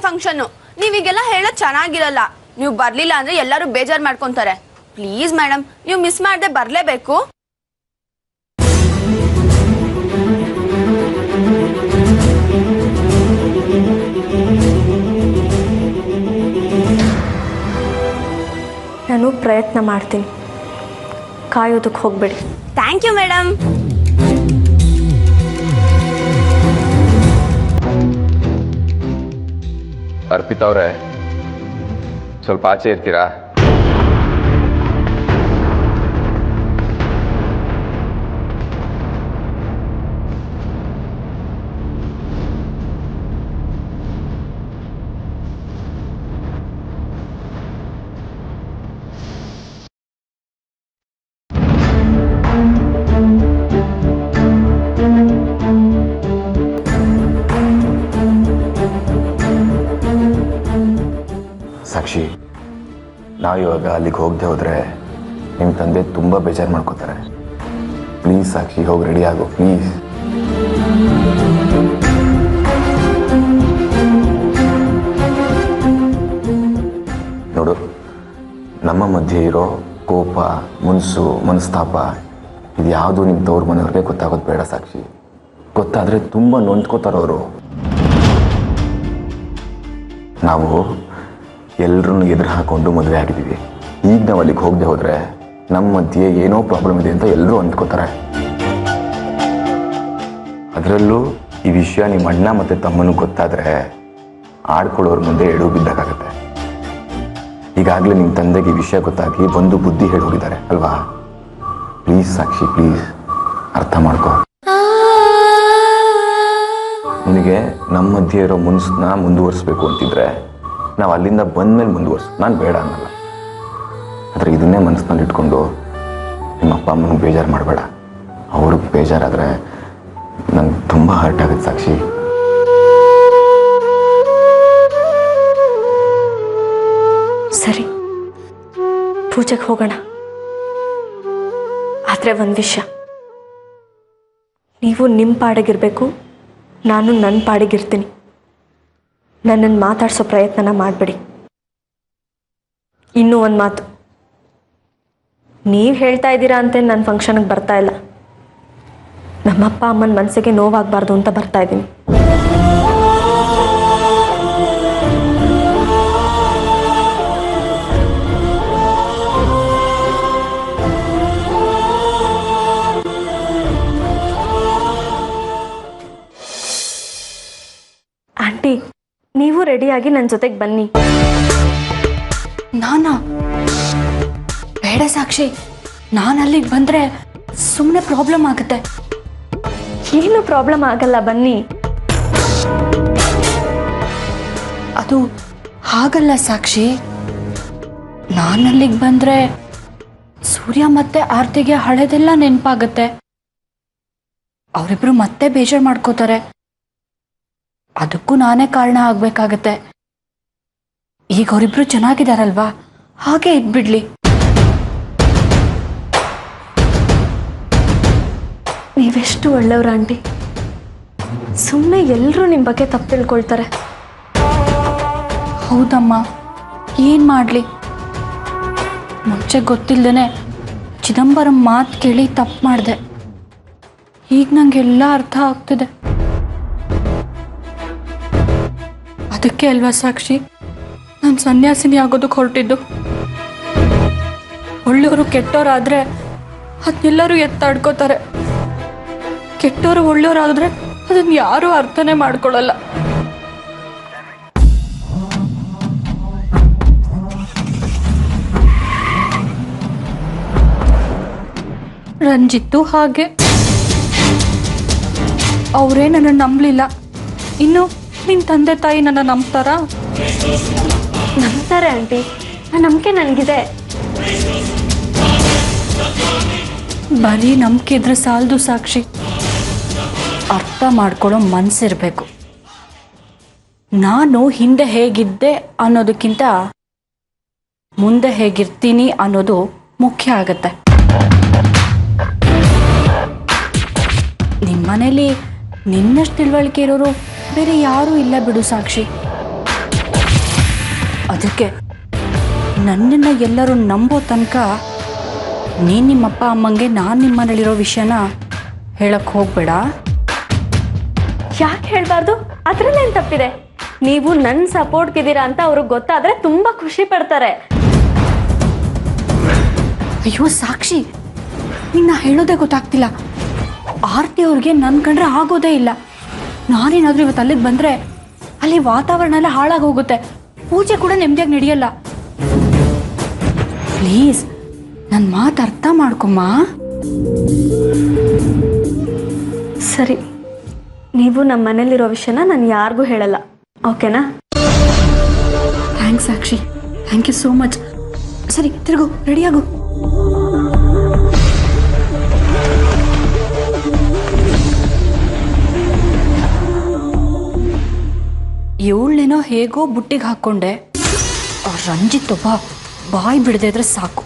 Function. ನೀವೀಗೆಲ್ಲ ಹೇಳೋದು ಚೆನ್ನಾಗಿರಲ್ಲ. ನೀವು ಬರ್ಲಿಲ್ಲ ಅಂದ್ರೆ ಎಲ್ಲರೂ ಬೇಜಾರು ಮಾಡ್ಕೊಂತಾರೆ. ಪ್ಲೀಸ್ ಮೇಡಮ್, ನೀವು ಮಿಸ್ ಮಾಡದೆ ಬರ್ಲೇಬೇಕು. ನಾನು ಪ್ರಯತ್ನ ಮಾಡ್ತೀನಿ, ಕಾಯೋದಕ್ಕೆ ಹೋಗ್ಬೇಡಿ. Thank you madam. ಅರ್ಪಿತಾ ಅವರೇ, ಸ್ವಲ್ಪ ಆಚೆ ಇರ್ತೀರಾ? ಸಾಕ್ಷಿ, ನಾವು ಇವಾಗ ಅಲ್ಲಿಗೆ ಹೋಗದೆ ಹೋದರೆ ನಿಮ್ಮ ತಂದೆ ತುಂಬ ಬೇಜಾರು ಮಾಡ್ಕೋತಾರೆ. ಪ್ಲೀಸ್ ಸಾಕ್ಷಿ, ಹೋಗಿ ರೆಡಿ ಆಗು ಪ್ಲೀಸ್. ನೋಡು, ನಮ್ಮ ಮಧ್ಯೆ ಇರೋ ಕೋಪ, ಮುನ್ಸು, ಮನಸ್ತಾಪ ಇದು ಯಾವುದು ನಿಮ್ಮ ತವ್ರ ಮನೆಯವ್ರಿಗೆ ಗೊತ್ತಾಗೋದು ಬೇಡ ಸಾಕ್ಷಿ. ಗೊತ್ತಾದರೆ ತುಂಬ ನೊಂದ್ಕೋತಾರವರು. ನಾವು ಎಲ್ಲರನ್ನು ಎದುರು ಹಾಕೊಂಡು ಮದುವೆ ಆಗಿದ್ದೀವಿ. ಈಗ ನಾವು ಅಲ್ಲಿಗೆ ಹೋಗದೆ ಹೋದರೆ ನಮ್ಮ ಮಧ್ಯೆ ಏನೋ ಪ್ರಾಬ್ಲಮ್ ಇದೆ ಅಂತ ಎಲ್ಲರೂ ಅಂದ್ಕೋತಾರೆ. ಅದರಲ್ಲೂ ಈ ವಿಷಯ ನಿಮ್ಮ ಅಣ್ಣ ಮತ್ತು ತಮ್ಮನಿಗೆ ಗೊತ್ತಾದರೆ ಆಡ್ಕೊಳ್ಳೋರ ಮುಂದೆ ಎಡು ಬಿದ್ದಾಗತ್ತೆ. ಈಗಾಗಲೇ ನಿಮ್ಮ ತಂದೆಗೆ ಈ ವಿಷಯ ಗೊತ್ತಾಗಿ ಬಂದು ಬುದ್ಧಿ ಹೇಳಿ ಹೋಗಿದ್ದಾರೆ ಅಲ್ವಾ? ಪ್ಲೀಸ್ ಸಾಕ್ಷಿ, ಪ್ಲೀಸ್ ಅರ್ಥ ಮಾಡ್ಕೋ. ನಿನಗೆ ನಮ್ಮ ಮಧ್ಯೆ ಇರೋ ಮುನ್ಸನ್ನ ಮುಂದುವರಿಸ್ಬೇಕು ಅಂತಿದ್ರೆ ನಾವು ಅಲ್ಲಿಂದ ಬಂದಮೇಲೆ ಮುಂದುವರ್ಸು, ನಾನು ಬೇಡ ಅನ್ನಲ್ಲ. ಆದರೆ ಇದನ್ನೇ ಮನಸ್ಸಿನಲ್ಲಿ ಇಟ್ಕೊಂಡು ನಿಮ್ಮ ಅಪ್ಪ ಅಮ್ಮನಿಗೆ ಬೇಜಾರು ಮಾಡಬೇಡ. ಅವ್ರಿಗೆ ಬೇಜಾರಾದರೆ ನಂಗೆ ತುಂಬ ಹರ್ಟ್ ಆಗುತ್ತೆ ಸಾಕ್ಷಿ. ಸರಿ, ಪೂಜೆಗೆ ಹೋಗೋಣ. ಆದರೆ ಒಂದು ವಿಷಯ, ನೀವು ನಿಮ್ಮ ಪಾಡಿಗಿರಬೇಕು, ನಾನು ನನ್ನ ಪಾಡಿಗಿರ್ತೀನಿ. ನನ್ನನ್ನು ಮಾತಾಡಿಸೋ ಪ್ರಯತ್ನನ ಮಾಡಬೇಡಿ. ಇನ್ನೂ ಒಂದು ಮಾತು, ನೀವು ಹೇಳ್ತಾ ಇದ್ದೀರಾ ಅಂತ ನನ್ನ ಫಂಕ್ಷನ್ಗೆ ಬರ್ತಾ ಇಲ್ಲ. ನಮ್ಮಪ್ಪ ಅಮ್ಮನ ಮನಸ್ಸಿಗೆ ನೋವಾಗಬಾರ್ದು ಅಂತ ಬರ್ತಾ ಇದ್ದೀನಿ. ಆಂಟಿ, ನೀವು ರೆಡಿಯಾಗಿ ನನ್ನ ಜೊತೆಗೆ ಬನ್ನಿ. ನಾನಾ? ಬೇಡ ಸಾಕ್ಷಿ, ನಾನು ಅಲ್ಲಿಗೆ ಬಂದರೆ ಸುಮ್ಮನೆ ಪ್ರಾಬ್ಲಮ್ ಆಗುತ್ತೆ. ಏನು ಪ್ರಾಬ್ಲಮ್ ಆಗಲ್ಲ, ಬನ್ನಿ. ಅದು ಹಾಗಲ್ಲ ಸಾಕ್ಷಿ, ನಾನು ಅಲ್ಲಿಗೆ ಬಂದರೆ ಸೂರ್ಯ ಮತ್ತೆ ಆರ್ತಿಗೆ ಹಳೆದೆಲ್ಲ ನೆನಪಾಗುತ್ತೆ. ಅವರಿಬ್ರು ಮತ್ತೆ ಬೇಜಾರು ಮಾಡ್ಕೋತಾರೆ. ಅದಕ್ಕೂ ನಾನೇ ಕಾರಣ ಆಗ್ಬೇಕಾಗತ್ತೆ. ಈಗ ಅವರಿಬ್ರು ಚೆನ್ನಾಗಿದಾರಲ್ವಾ, ಹಾಗೆ ಇದ್ಬಿಡ್ಲಿ. ನೀವೆಷ್ಟು ಒಳ್ಳೆಯವ್ರ ಆಂಟಿ. ಸುಮ್ಮನೆ ಎಲ್ಲರೂ ನಿಮ್ಮ ಬಗ್ಗೆ ತಪ್ಪು ತಿಳ್ಕೊಳ್ತಾರೆ. ಹೌದಮ್ಮ, ಏನು ಮಾಡಲಿ, ಮುಂಚೆ ಗೊತ್ತಿಲ್ಲದೇ ಚಿದಂಬರಂ ಮಾತು ಕೇಳಿ ತಪ್ಪು ಮಾಡಿದೆ. ಈಗ ನನಗೆಲ್ಲ ಅರ್ಥ ಆಗ್ತಿದೆ. ಅದಕ್ಕೆ ಅಲ್ವಾ ಸಾಕ್ಷಿ ನಾನು ಸನ್ಯಾಸಿನಿ ಆಗೋದಕ್ಕೆ ಹೊರಟಿದ್ದು. ಒಳ್ಳೆಯವರು ಕೆಟ್ಟವರಾದರೆ ಅದನ್ನೆಲ್ಲರೂ ಎತ್ತಾಡ್ಕೋತಾರೆ. ಕೆಟ್ಟವರು ಒಳ್ಳೆಯವರಾದರೆ ಅದನ್ನು ಯಾರೂ ಅರ್ಥನೇ ಮಾಡ್ಕೊಳ್ಳಲ್ಲ. ರಂಜಿತ್ತು ಹಾಗೆ, ಅವರೇ ನನ್ನ ನಂಬಲಿಲ್ಲ. ಇನ್ನು ನಿನ್ನ ತಂದೆ ತಾಯಿ ನನ್ನ ನಂಬ್ತಾರಾ? ನಂಬ್ತಾರೆ ಆಂಟಿ, ಆ ನಂಬಿಕೆ ನನಗಿದೆ. ಬರೀ ನಂಬಿಕೆ ಇದ್ರೆ ಸಾಲದು ಸಾಕ್ಷಿ, ಅರ್ಥ ಮಾಡ್ಕೊಳ್ಳೋ ಮನಸ್ಸಿರಬೇಕು. ನಾನು ಹಿಂದೆ ಹೇಗಿದ್ದೆ ಅನ್ನೋದಕ್ಕಿಂತ ಮುಂದೆ ಹೇಗಿರ್ತೀನಿ ಅನ್ನೋದು ಮುಖ್ಯ ಆಗತ್ತೆ. ನಿಮ್ಮ ಮನೇಲಿ ನಿನ್ನಷ್ಟು ತಿಳುವಳಿಕೆ ಇರೋರು ಬೇರೆ ಯಾರೂ ಇಲ್ಲ ಬಿಡು ಸಾಕ್ಷಿ. ಅದಕ್ಕೆ ನನ್ನನ್ನು ಎಲ್ಲರೂ ನಂಬೋ ತನಕ ನೀನು ನಿಮ್ಮಪ್ಪ ಅಮ್ಮಂಗೆ ನಾನು ನಿಮ್ಮ ಮನೇಲಿರೋ ವಿಷಯನ ಹೇಳಕ್ಕೆ ಹೋಗಬೇಡ. ಯಾಕೆ ಹೇಳಬಾರ್ದು? ಅದರಲ್ಲೇನು ತಪ್ಪಿದೆ? ನೀವು ನನ್ನ ಸಪೋರ್ಟ್ಗಿದ್ದೀರಾ ಅಂತ ಅವ್ರಿಗೆ ಗೊತ್ತಾದರೆ ತುಂಬ ಖುಷಿ ಪಡ್ತಾರೆ. ಅಯ್ಯೋ ಸಾಕ್ಷಿ, ನಿನ್ನ ಹೇಳೋದೇ ಗೊತ್ತಾಗ್ತಿಲ್ಲ. ಆರ್ತಿ ಅವ್ರಿಗೆ ನನ್ನ ಕಂಡ್ರೆ ಆಗೋದೇ ಇಲ್ಲ. ನಾನೇನಾದರೂ ಇವತ್ತು ಅಲ್ಲಿಗೆ ಬಂದರೆ ಅಲ್ಲಿ ವಾತಾವರಣ ಎಲ್ಲ ಹಾಳಾಗಿ ಹೋಗುತ್ತೆ, ಪೂಜೆ ಕೂಡ ನೆಮ್ಮದಿಯಾಗಿ ನಡೆಯಲ್ಲ. ಪ್ಲೀಸ್ ನನ್ನ ಮಾತು ಅರ್ಥ ಮಾಡ್ಕೊಮ್ಮ. ಸರಿ, ನೀವು ನಮ್ಮ ಮನೇಲಿರೋ ವಿಷಯನ ನಾನು ಯಾರಿಗೂ ಹೇಳಲ್ಲ, ಓಕೆನಾ? Thanks Sakshi, thank you so much. ಸರಿ ತಿರುಗು, ರೆಡಿಯಾಗು. ಇವಳೇನೋ ಹೇಗೋ ಬುಟ್ಟಿಗೆ ಹಾಕ್ಕೊಂಡೆ. ರಂಜಿತ್ ಒಬ್ಬ ಬಾಯಿ ಬಿಡದೆ ಇದ್ರೆ ಸಾಕು.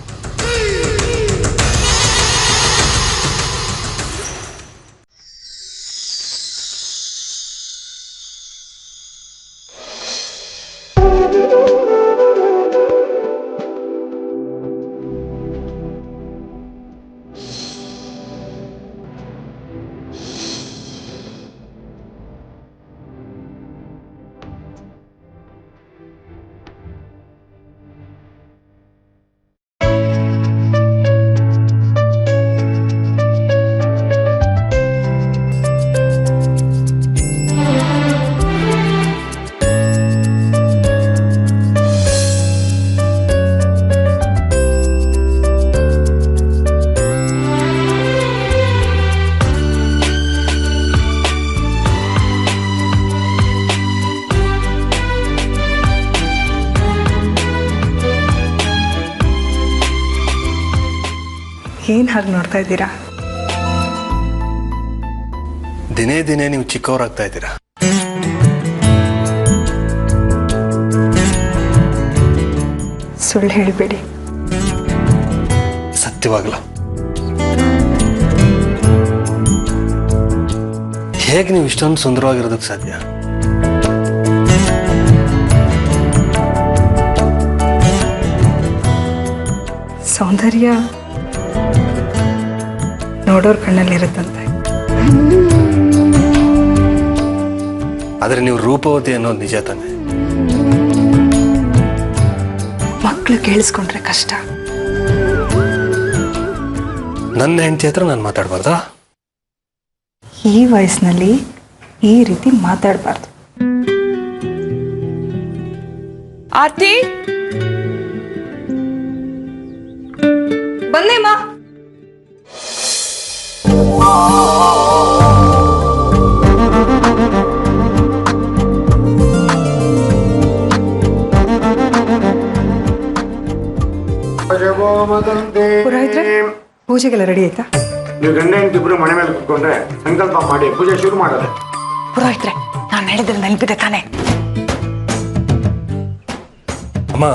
ಏನು ಹಾಗೆ ನೋಡ್ತಾ ಇದ್ದೀರಾ? ದಿನೇ ದಿನೇ ನೀವು ಚಿಕ್ಕವರಾಗ್ತಾ ಇದ್ದೀರಾ. ಸುಳ್ಳು ಹೇಳಬೇಡಿ. ಸತ್ಯವಾಗಲ್ಲ. ಹೇಗೆ ನೀವು ಇಷ್ಟೊಂದು ಸುಂದರವಾಗಿರೋದಕ್ಕೆ ಸಾಧ್ಯ? ಸೌಂದರ್ಯ ನೋಡೋರ್ ಕಣ್ಣಲ್ಲಿರುತ್ತಂತೆ. ಆದರೆ ನೀವು ರೂಪವತಿ ಅನ್ನೋದು ನಿಜ ತಾನೆ? ಮಕ್ಕಳು ಕೇಳಿಸ್ಕೊಂಡ್ರೆ ಕಷ್ಟ. ನನ್ನ ಹೆಂಡತಿ ಹತ್ರ ನಾನು ಮಾತಾಡಬಾರ್ದಾ? ಈ ವಯಸ್ಸಿನಲ್ಲಿ ಈ ರೀತಿ ಮಾತಾಡಬಾರ್ದು. ಆರ್ತಿ ಬಂದೇಮ್ಮ. ಪುರೋಹಿತ್ರೆ, ಪೂಜೆಗೆಲ್ಲ ರೆಡಿ ಆಯ್ತಾ? ನೀವು ಗಂಡ ಹೆಂಡತಿಬ್ರು ಮನೆ ಮೇಲೆ ಕುತ್ಕೊಂಡ್ರೆ ಸಂಕಲ್ಪ ಮಾಡಿ ಪೂಜೆ ಶುರು ಮಾಡೋದೆ. ಪುರೋಹಿತ್ರೆ, ನಾನು ಹೇಳಿದ್ರೆ ನೆನಪಿದೆ ತಾನೆ? ಅಮ್ಮ,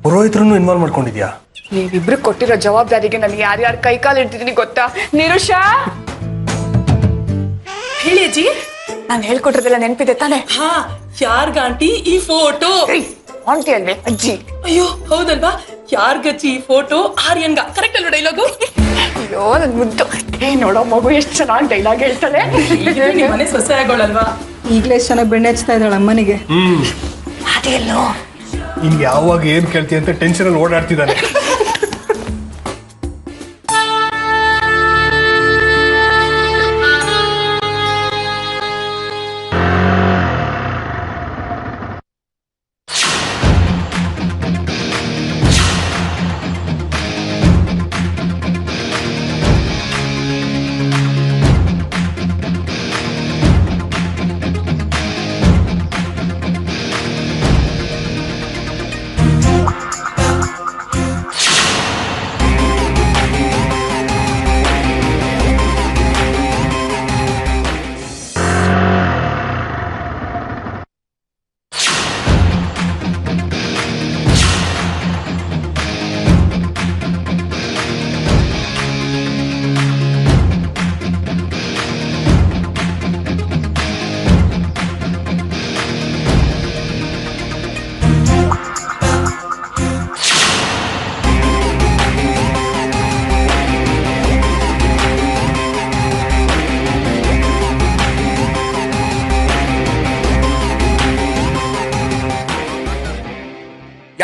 ಪುರೋಹಿತರನ್ನು ಇನ್ವಾಲ್ವ್ ಮಾಡ್ಕೊಂಡಿದ್ಯಾ? ನೀವಿಬ್ರು ಕೊಟ್ಟಿರೋ ಜವಾಬ್ದಾರಿಗೆ ನನಗೆ ಯಾರ್ಯಾರು ಕೈಕಾಲು ಇಡ್ತಿದ್ದೀನಿ ಗೊತ್ತಾ? ನಿರುಷಾ, ಹೇಳಿ ಅಜ್ಜಿ, ನಾನು ಹೇಳ್ಕೊಟ್ರದೆಲ್ಲ ನೆನಪಿದೆ ತಾನೆ? ಹಾ, ಯಾರ್ಗ ಆಂಟಿ ಈ ಫೋಟೋ? ಆಂಟಿ ಅಲ್ವೇ ಅಜ್ಜಿ? ಅಯ್ಯೋ ಹೌದಲ್ವಾ, ಯಾರ್ಗಜ್ಜಿ ಈ ಫೋಟೋ? ಆರ್ಯನ್ಗ. ಕರೆಕ್ಟ್ ಅಲ್ವಾ ಡೈಲಾಗು? ಅಯ್ಯೋ ನನ್ ಮುದ್ದು. ನೋಡೋ ಮಗು ಎಷ್ಟು ಚೆನ್ನಾಗಿ ಡೈಲಾಗ್ ಹೇಳ್ತಾಳೆ. ನಿಮ್ಮ ಮನೆ ಸೊಸೆ ಆಗೋಳಲ್ವಾ? ಈಗಲೇ ಎಷ್ಟು ಚೆನ್ನಾಗಿ ಬೆಣ್ಣೆ ಹಚ್ತಾ ಇದ್ದಾಳೆ ಅಮ್ಮನಿಗೆ. ಅದೆಲ್ಲೋ ಇನ್ ಯಾವಾಗ ಏನ್ ಕೇಳ್ತೀಯ ಅಂತ ಟೆನ್ಷನ್ ಅಲ್ಲಿ ಓಡಾಡ್ತಿದ್ದಾನೆ.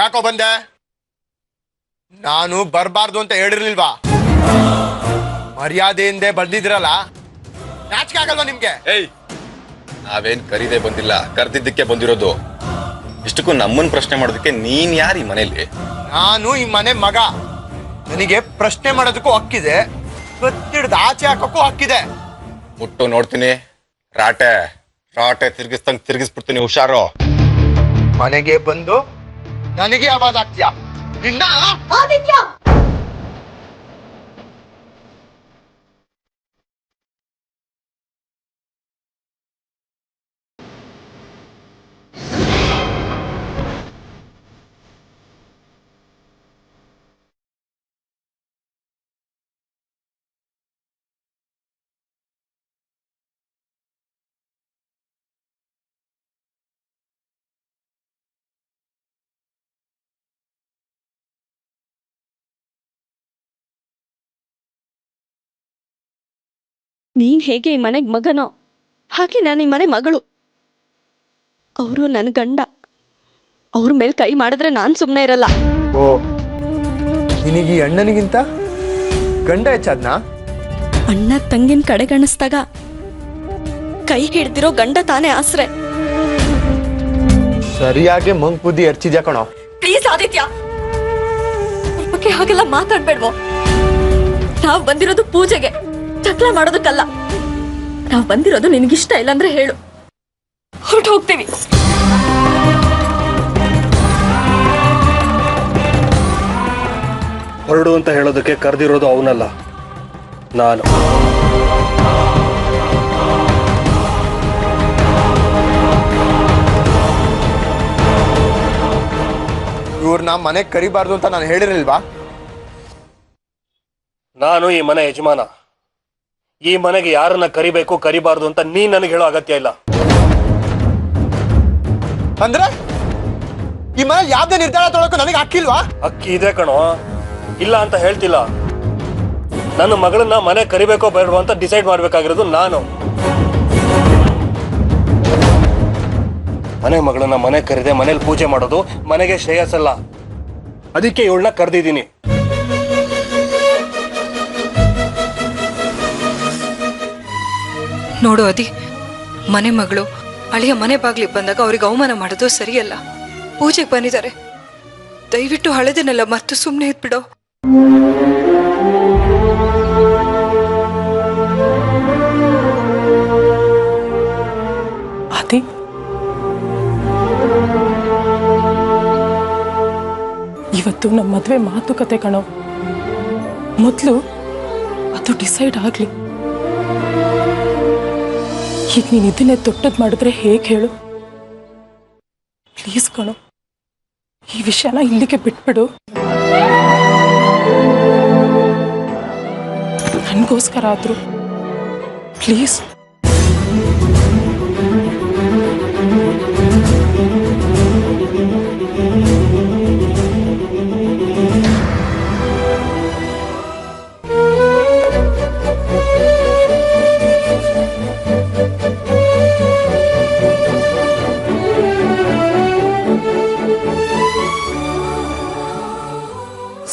ಯಾಕೋ ಬಂದೆ? ನಾನು ಬರಬಾರ್ದು ಅಂತ ಹೇಳಿರ್ಲಿಲ್ವಾ? ಮರ್ಯಾದೆಯಿಂದೆ ಬಂದಿದ್ರಲ್ಲ, ನಾಚಿಕೆ ಆಗಲ್ವಾ ನಿಮ್ಗೆ? ಏಯ್, ನಾವೇನ್ ಕರೀದೆ ಬಂದಿಲ್ಲ, ಕರ್ದಿದ್ದಕ್ಕೆ ಬಂದಿರೋದು. ಇಷ್ಟಕ್ಕೂ ನಮ್ಮನ್ ಪ್ರಶ್ನೆ ಮಾಡೋದಕ್ಕೆ ನೀನ್ ಯಾರು ಈ ಮನೇಲಿ? ನಾನು ಈ ಮನೆ ಮಗ. ನನಗೆ ಪ್ರಶ್ನೆ ಮಾಡೋದಕ್ಕೂ ಹಕ್ಕಿದೆ, ಗೊತ್ತಿಡ್ದು ಆಚೆ ಹಾಕೋಕ್ಕೂ ಹಕ್ಕಿದೆ. ಮುಟ್ಟು ನೋಡ್ತೀನಿ, ರಾಟೆ ರಾಟೆ ತಿರ್ಗಿಸ್ಬಿಡ್ತೀನಿ, ಹುಷಾರು. ಮನೆಗೆ ಬಂದು ನನಗೆ ಆವಾಜ್ ಆಗ್ತೀಯಾ? ನಿನ್ನ ನೀನ್ ಹೇಗೆ ಈ ಮನೆಗೆ ಮಗನೋ ಹಾಗೆ ನಾನು ಈ ಮನೆ ಮಗಳು. ಅವರು ನನ್ನ ಗಂಡ. ಅವ್ರ ಮೇಲೆ ಕೈ ಮಾಡಿದ್ರೆ ನಾನು ಸುಮ್ಮನೆ ಇರಲ್ಲ. ಓ, ನಿನಗೆ ಈ ಅಣ್ಣನಿಗಿಂತ ಗಂಡ ಹೆಚ್ಚಾದ್ನಾ? ಅಣ್ಣ ತಂಗಿನ ಕಡೆಗಣಿಸ್ದಾಗ ಕೈ ಹಿಡ್ದಿರೋ ಗಂಡ ತಾನೇ ಆಸ್ರೆ. ಸರಿಯಾಗಿ ಮಂಗ್ ಬುದ್ಧಿ ಎರ್ಚಿದ್ಯಾ ಕಣೋ. ಪ್ಲೀಸ್ ಆದಿತ್ಯ, ಅವ್ರ ಬಗ್ಗೆ ಹಾಗೆಲ್ಲ ಮಾತಾಡ್ಬೇಡ್ವೋ. ನಾವ್ ಬಂದಿರೋದು ಪೂಜೆಗೆ, ಚಕ್ಲ ಮಾಡೋದಕ್ಕಲ್ಲ. ನಾವ್ ಬಂದಿರೋದು ನಿನಗಿಷ್ಟ ಇಲ್ಲ ಅಂದ್ರೆ ಹೇಳು, ಹೊರಟು ಹೋಗ್ತೀವಿ. ಹೊರಡು ಅಂತ ಹೇಳೋದಕ್ಕೆ ಕರೆದಿರೋದು ಅವನಲ್ಲ, ನಾನು. ಇವ್ರನ್ನ ಮನೆಗೆ ಕರಿಬಾರ್ದು ಅಂತ ನಾನು ಹೇಳಿರಲಿಲ್ವಾ? ನಾನು ಈ ಮನೆ ಯಜಮಾನ. ಈ ಮನೆಗೆ ಯಾರನ್ನ ಕರಿಬೇಕು ಕರಿಬಾರ್ದು ಅಂತ ನೀನ್ ನನಗೆ ಹೇಳೋ ಅಗತ್ಯ ಇಲ್ಲ. ಅಂದ್ರೆ ಈ ಮನೆ ಯಾವ್ದೇ ನಿರ್ಧಾರ ತೊಗೊಳಕ್ಕೂ ನನಗೆ ಹಾಕಿಲ್ವಾ? ಅಕ್ಕಿ ಇದೆ ಕಣೋ, ಇಲ್ಲ ಅಂತ ಹೇಳ್ತಿಲ್ಲ. ನನ್ನ ಮಗಳನ್ನ ಮನೆ ಕರಿಬೇಕೋ ಬೇಡವೋ ಅಂತ ಡಿಸೈಡ್ ಮಾಡ್ಬೇಕಾಗಿರೋದು ನಾನು. ಮನೆ ಮಗಳನ್ನ ಮನೆ ಕರೆದೆ ಮನೇಲಿ ಪೂಜೆ ಮಾಡೋದು ಮನೆಗೆ ಶ್ರೇಯಸ್ಸಲ್ಲ. ಅದಕ್ಕೆ ಇವಳನ್ನ ಕರೆದಿದ್ದೀನಿ. ನೋಡು ಅದಿ, ಮನೆ ಮಗಳು ಅಳಿಯ ಮನೆ ಬಾಗ್ಲಿಗೆ ಬಂದಾಗ ಅವ್ರಿಗೆ ಅವಮಾನ ಮಾಡೋದು ಸರಿಯಲ್ಲ. ಪೂಜೆಗೆ ಬಂದಿದ್ದಾರೆ, ದಯವಿಟ್ಟು ಹಳೆದನ್ನೆಲ್ಲ ಮತ್ತು ಸುಮ್ಮನೆ ಇದ್ಬಿಡೋ. ಆದಿ, ಇವತ್ತು ನಮ್ಮ ಮದುವೆ ಮಾತುಕತೆ ಕಣೋ. ಮೊದಲು ಅದು ಡಿಸೈಡ್ ಆಗ್ಲಿ. ಈಗ ನೀನು ಇದನ್ನೇ ದೊಡ್ಡದ್ ಮಾಡಿದ್ರೆ ಹೇಗೆ ಹೇಳು? ಪ್ಲೀಸ್ ಕಣೋ, ಈ ವಿಷಯನ ಇಲ್ಲಿಗೆ ಬಿಟ್ಬಿಡು. ನನಗೋಸ್ಕರ ಆದ್ರು ಪ್ಲೀಸ್.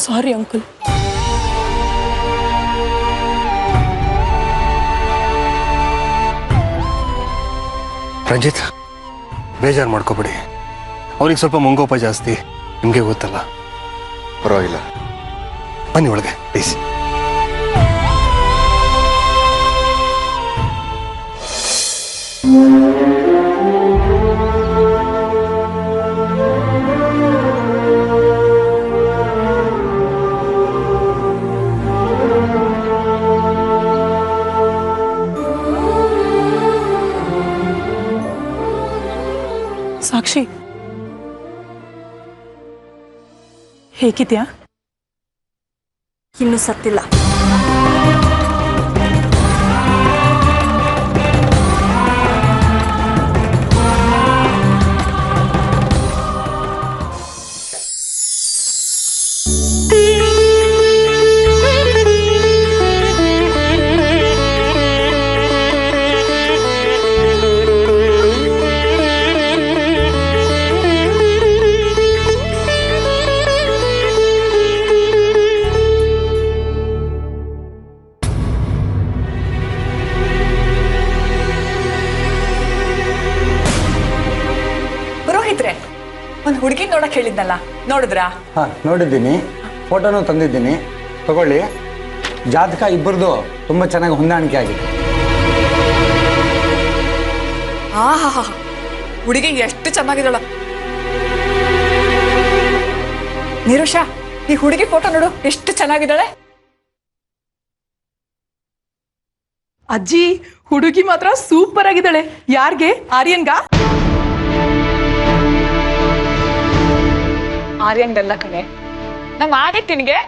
Sorry uncle. ರಂಜಿತ್, ಬೇಜಾರು ಮಾಡ್ಕೋಬೇಡಿ. ಅವ್ರಿಗೆ ಸ್ವಲ್ಪ ಮುಂಗೋಪ ಜಾಸ್ತಿ, ನಿಮಗೆ ಗೊತ್ತಲ್ಲ. ಪರವಾಗಿಲ್ಲ, ಬನ್ನಿ ಒಳಗೆ ಪ್ಲೀಸ್. ಸಾಕ್ಷಿ, ಹೇಗಿದ್ಯಾ? ಇನ್ನು ಸತ್ತಿಲ್ಲ. ನೋಡಕ್ ಹೇಳಿದ್ನಲ್ಲ, ನೋಡಿದ್ರಾ? ಹಾಂ ನೋಡಿದ್ದೀನಿ, ಫೋಟೋನೂ ತಂದಿದ್ದೀನಿ, ತಗೊಳ್ಳಿ. ಜಾತಕ ಇಬ್ಬರದು ತುಂಬ ಚೆನ್ನಾಗಿ ಹೊಂದಾಣಿಕೆ ಆಗಿದೆ. ಆಹಾ, ಹುಡುಗಿ ಎಷ್ಟು ಚೆನ್ನಾಗಿದ್ದಾಳ. ನಿರುಷ, ಈ ಹುಡುಗಿ ಫೋಟೋ ನೋಡು, ಎಷ್ಟು ಚೆನ್ನಾಗಿದ್ದಾಳೆ. ಅಜ್ಜಿ, ಹುಡುಗಿ ಮಾತ್ರ ಸೂಪರ್ ಆಗಿದ್ದಾಳೆ. ಯಾರ್ಗೆ? ಆರ್ಯನ್ಗ? ಆರ್ಯನ್ಗೆಲ್ಲ ಕಣೆ, ನಮ್ಮ ಆದಿತ್ಯನಿಗೆ.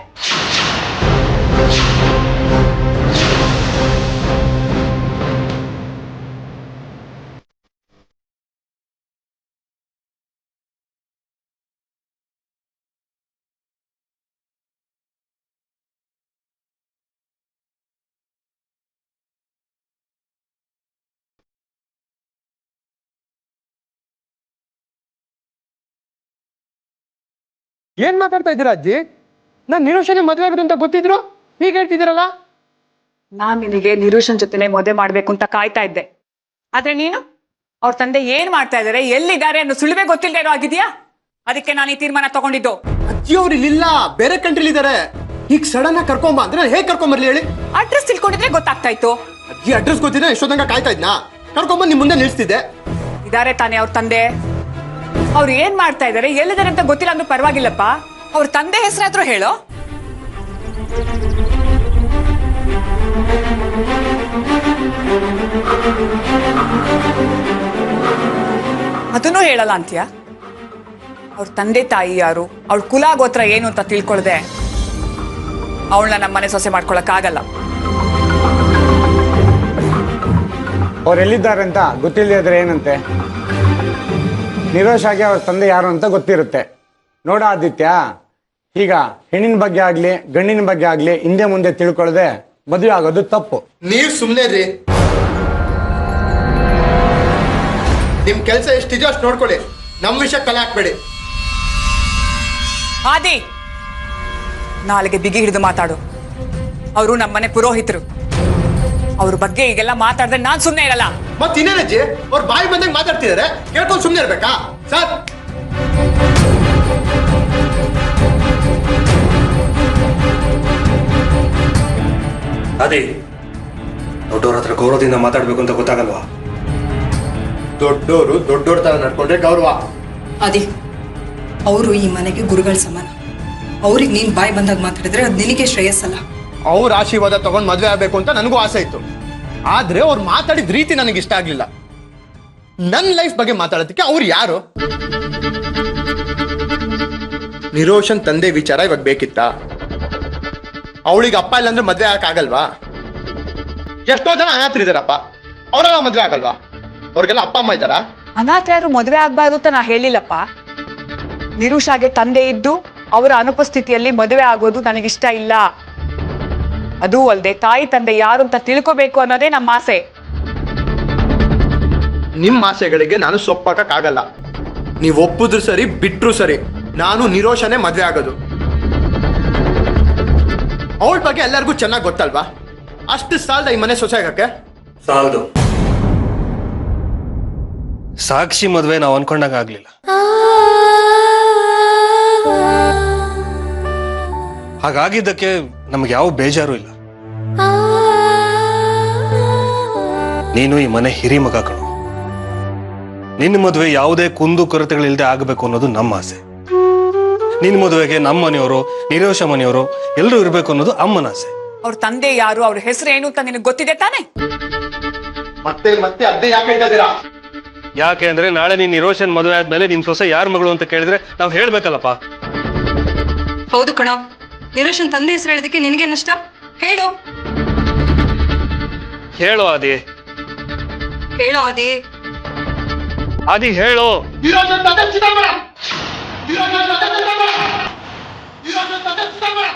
ಏನ್ ಮಾತಾಡ್ತಾ ಇದ್ದೀರಾ ಅಜ್ಜಿ? ನಾನು ನಿರೋಷನೆ ಮದುವೆ ಆಗೋದು ಅಂತ ಗೊತ್ತಿದ್ರು ಹೀಗೆ ಹೇಳ್ತಿದ್ದೀರಲ್ಲ? ನಾನ್ ನಿನಗೆ ನಿರುಷನ್ ಜೊತೆನೆ ಮದುವೆ ಮಾಡ್ಬೇಕು ಅಂತ ಕಾಯ್ತಾ ಇದ್ದೆ. ಆದ್ರೆ ನೀನು ಅವ್ರ ತಂದೆ ಏನ್ ಮಾಡ್ತಾ ಇದಾರೆ, ಎಲ್ಲಿದ್ದಾರೆ ಅನ್ನೋ ಸುಳಿವೇ ಗೊತ್ತಿಲ್ಲದೆ ಏನೋ ಆಗಿದ್ಯಾ. ಅದಕ್ಕೆ ನಾನು ಈ ತೀರ್ಮಾನ ತಗೊಂಡಿದ್ದು. ಅಜ್ಜಿ ಅವ್ರು ಇಲ್ಲಿಲ್ಲ, ಬೇರೆ ಕಂಟ್ರಿಲಿ ಇದ್ದಾರೆ. ಈಗ ಸಡನ್ ಆಗಿ ಕರ್ಕೊಂಬ ಅಂದ್ರೆ ಹೇಗೆ ಕರ್ಕೊಂಬರ್ಲಿ ಹೇಳಿ? ಅಡ್ರೆಸ್ ತಿಳ್ಕೊಂಡಿದ್ರೆ ಗೊತ್ತಾಗ್ತಾ ಇತ್ತು. ಅಜ್ಜಿ ಅಡ್ರೆಸ್ ಗೊತ್ತಿದ್ರೆ ಎಷ್ಟೊತ್ತಂಗ ಕಾಯ್ತಾ ಇದ್ನಾ? ಕರ್ಕೊಂಬಂದ್ ನಿಮ್ ಮುಂದೆ ನಿಲ್ಸ್ತಿದ್ದೆ. ಇದಾರೆ ತಾನೇ ಅವ್ರ ತಂದೆ. ಅವ್ರು ಏನ್ ಮಾಡ್ತಾ ಇದಾರೆ, ಎಲ್ಲಿದ್ದಾರೆ ಅಂತ ಗೊತ್ತಿಲ್ಲ ಅಂದ್ರೂ ಪರವಾಗಿಲ್ಲಪ್ಪ. ಅವ್ರ ತಂದೆ ಹೆಸರಾದ್ರೂ ಹೇಳೋ. ಅದನ್ನೂ ಹೇಳಲ್ಲ ಅಂತ್ಯ? ಅವ್ರ ತಂದೆ ತಾಯಿ ಯಾರು, ಅವಳ ಕುಲ ಗೋತ್ರ ಏನು ಅಂತ ತಿಳ್ಕೊಳ್ದೆ ಅವಳನ್ನ ನಮ್ಮನೆ ಸೊಸೆ ಮಾಡ್ಕೊಳಕ್ ಆಗಲ್ಲ. ಅವ್ರು ಎಲ್ಲಿದ್ದಾರೆ ಅಂತ ಗೊತ್ತಿಲ್ಲದ್ರೆ ಏನಂತೆ? ನಿರೋಷ್ ಆಗಿ ಅವ್ರ ತಂದೆ ಯಾರು ಅಂತ ಗೊತ್ತಿರುತ್ತೆ. ನೋಡ ಆದಿತ್ಯ, ಈಗ ಹೆಣ್ಣಿನ ಬಗ್ಗೆ ಆಗ್ಲಿ ಗಂಡಿನ ಬಗ್ಗೆ ಆಗ್ಲಿ ಹಿಂದೆ ಮುಂದೆ ತಿಳ್ಕೊಳ್ಳದೆ ಮದುವೆ ಆಗೋದು ತಪ್ಪು. ನೀವ್ ಸುಮ್ನೆ ರೀ. ನಿಮ್ ಕೆಲ್ಸ ಎಷ್ಟಿದೆಯೋ ಅಷ್ಟು ನೋಡ್ಕೊಳ್ಳಿ, ನಮ್ ವಿಷಯ ಕಲೆ ಹಾಕ್ಬೇಡಿ. ಆದಿ, ನಾಳೆಗೆ ಬಿಗಿ ಹಿಡಿದು ಮಾತಾಡು. ಅವರು ನಮ್ಮನೆ ಪುರೋಹಿತರು. ಅವ್ರ ಬಗ್ಗೆ ಈಗೆಲ್ಲ ಮಾತಾಡಿದ್ರೆ ನಾನ್ ಸುಮ್ನೆ ಇರಲ್ಲ. ಮತ್ ಇನ್ನೇನಜ್ಜಿ, ಅವ್ರ ಬಾಯಿ ಬಂದಂಗೆ ಮಾತಾಡ್ತಿದಾರೆ, ಕೇಳ್ಕೊಂಡು ಸುಮ್ನೆ ಇರ್ಬೇಕಾ ಸರ್? ಅದೇ ದೊಡ್ಡವ್ರ ಹತ್ರ ಗೌರವದಿಂದ ಮಾತಾಡ್ಬೇಕು ಅಂತ ಗೊತ್ತಾಗಲ್ವಾ? ದೊಡ್ಡೋರು ದೊಡ್ಡೋರ್ ತರ ನಡ್ಕೊಂಡ್ರೆ ಗೌರವ. ಅದಿ, ಅವರು ಈ ಮನೆಗೆ ಗುರುಗಳ ಸಮಾನ. ಅವ್ರಿಗೆ ನೀನ್ ಬಾಯಿ ಬಂದಾಗ ಮಾತಾಡಿದ್ರೆ ಅದು ನಿನಗೆ ಶ್ರೇಯಸ್ಸಲ್ಲ. ಅವ್ರ ಆಶೀರ್ವಾದ ತಗೊಂಡ್ ಮದ್ವೆ ಆಗ್ಬೇಕು ಅಂತ ನನಗೂ ಆಸೆ ಇತ್ತು. ಆದ್ರೆ ಅವ್ರು ಮಾತಾಡಿದ ರೀತಿ ನನಗೆ ಇಷ್ಟ ಆಗ್ಲಿಲ್ಲ. ನನ್ ಲೈಫ್ ಬಗ್ಗೆ ಮಾತಾಡೋದಕ್ಕೆ ಅವ್ರು ಯಾರು? ನಿರೋಷನ್ ತಂದೆ ವಿಚಾರ ಇವಾಗ ಬೇಕಿತ್ತ? ಅವಳಿಗೆ ಅಪ್ಪ ಇಲ್ಲ ಅಂದ್ರೆ ಮದ್ವೆ ಆಗಲ್ವಾ? ಎಷ್ಟೋ ಜನ ಅನಾಥರಿದಾರಪ್ಪ, ಅವರೆಲ್ಲ ಮದ್ವೆ ಆಗಲ್ವಾ? ಅವ್ರಿಗೆಲ್ಲ ಅಪ್ಪ ಅಮ್ಮ ಇದ್ದಾರ? ಅನಾಥ ಯಾರು ಮದುವೆ ಆಗ್ಬಾರ್ದು ಅಂತ ನಾ ಹೇಳಿಲ್ಲಪ್ಪ. ನಿರುಷಾಗೆ ತಂದೆ ಇದ್ದು ಅವರ ಅನುಪಸ್ಥಿತಿಯಲ್ಲಿ ಮದುವೆ ಆಗೋದು ನನಗಿಷ್ಟ ಇಲ್ಲ. ಅದೂ ಅಲ್ಲದೆ ತಾಯಿ ತಂದೆ ಯಾರು ಅಂತ ತಿಳ್ಕೋಬೇಕು ಅನ್ನೋದೇ ನಮ್ಮ ಆಸೆ. ನಿಮ್ಮ ಆಸೆಗಳಿಗೆ ನಾನು ಸೊಪ್ಪಾಕಕ್ಕಾಗಲ್ಲ. ನೀವು ಒಪ್ಪಿದ್ರು ಸರಿ, ಬಿಟ್ರು ಸರಿ, ನಾನು ನಿರೋಷನೇ ಮದ್ವೆ ಆಗೋದು. ಅವಳ ಬಗ್ಗೆ ಎಲ್ಲರಿಗೂ ಚೆನ್ನಾಗಿ ಗೊತ್ತಲ್ವಾ? ಅಷ್ಟು ಸಾಲದ ಈ ಮನೆ ಸೊಸೆ ಆಗಕ್ಕೆ? ಸಾಲದು. ಸಾಕ್ಷಿ ಮದುವೆ ನಾವು ಅನ್ಕೊಂಡಾಗ ಆಗ್ಲಿಲ್ಲ. ಹಾಗಾಗಿದ್ದಕ್ಕೆ ನಮ್ಗೆ ಯಾವ ಬೇಜಾರು ಇಲ್ಲ. ನೀನು ಈ ಮನೆ ಹಿರಿ ಮಗ ಕಣು. ನಿನ್ನ ಮದುವೆ ಯಾವುದೇ ಕುಂದು ಕೊರತೆಗಳಿಲ್ಲದೆ ಆಗಬೇಕು ಅನ್ನೋದು ನಮ್ಮ ಆಸೆ. ನಿನ್ನ ಮದುವೆಗೆ ನಮ್ಮ ಮನೆಯವರು, ನಿರೋಷ ಮನೆಯವರು ಎಲ್ಲರೂ ಇರಬೇಕು ಅನ್ನೋದು ಅಮ್ಮನ ಆಸೆ. ಅವ್ರ ತಂದೆ ಯಾರು, ಅವ್ರ ಹೆಸರು ಏನು ಅಂತ ನಿನಗೆ ಗೊತ್ತಿದೆ ತಾನೆ? ಮತ್ತೆ ಮತ್ತೆ ಅದೇ ಯಾಕೆ ಹೇಳ್ತಾ ಇದ್ದೀರಾ? ಯಾಕೆ ಅಂದ್ರೆ ನಾಳೆ ನೀನ್ ನಿರೋಷನ್ ಮದುವೆ ಆದ್ಮೇಲೆ ನಿನ್ ಸೊಸೆ ಯಾರ ಮಗಳು ಅಂತ ಕೇಳಿದ್ರೆ ನಾವು ಹೇಳ್ಬೇಕಲ್ಲಪ್ಪ. ಹೌದು ಕಣ, ನಿರೋಷನ್ ತಂದೆ ಹೆಸರು ಹೇಳೋದಕ್ಕೆ ನಿನಗೇನಷ್ಟ? ಹೇಳು. ಹೇಳು ಆದಿ. ಹೇಳೋ ಆದಿ. ಆದಿ ಹೇಳು. ನಿರೋಷನ್ ತಂದೆ ಚಿದಂಬರ! ನಿರೋಷನ್ ತಂದೆ ಚಿದಂಬರ! ನಿರೋಷನ್ ತಂದೆ ಚಿದಂಬರ!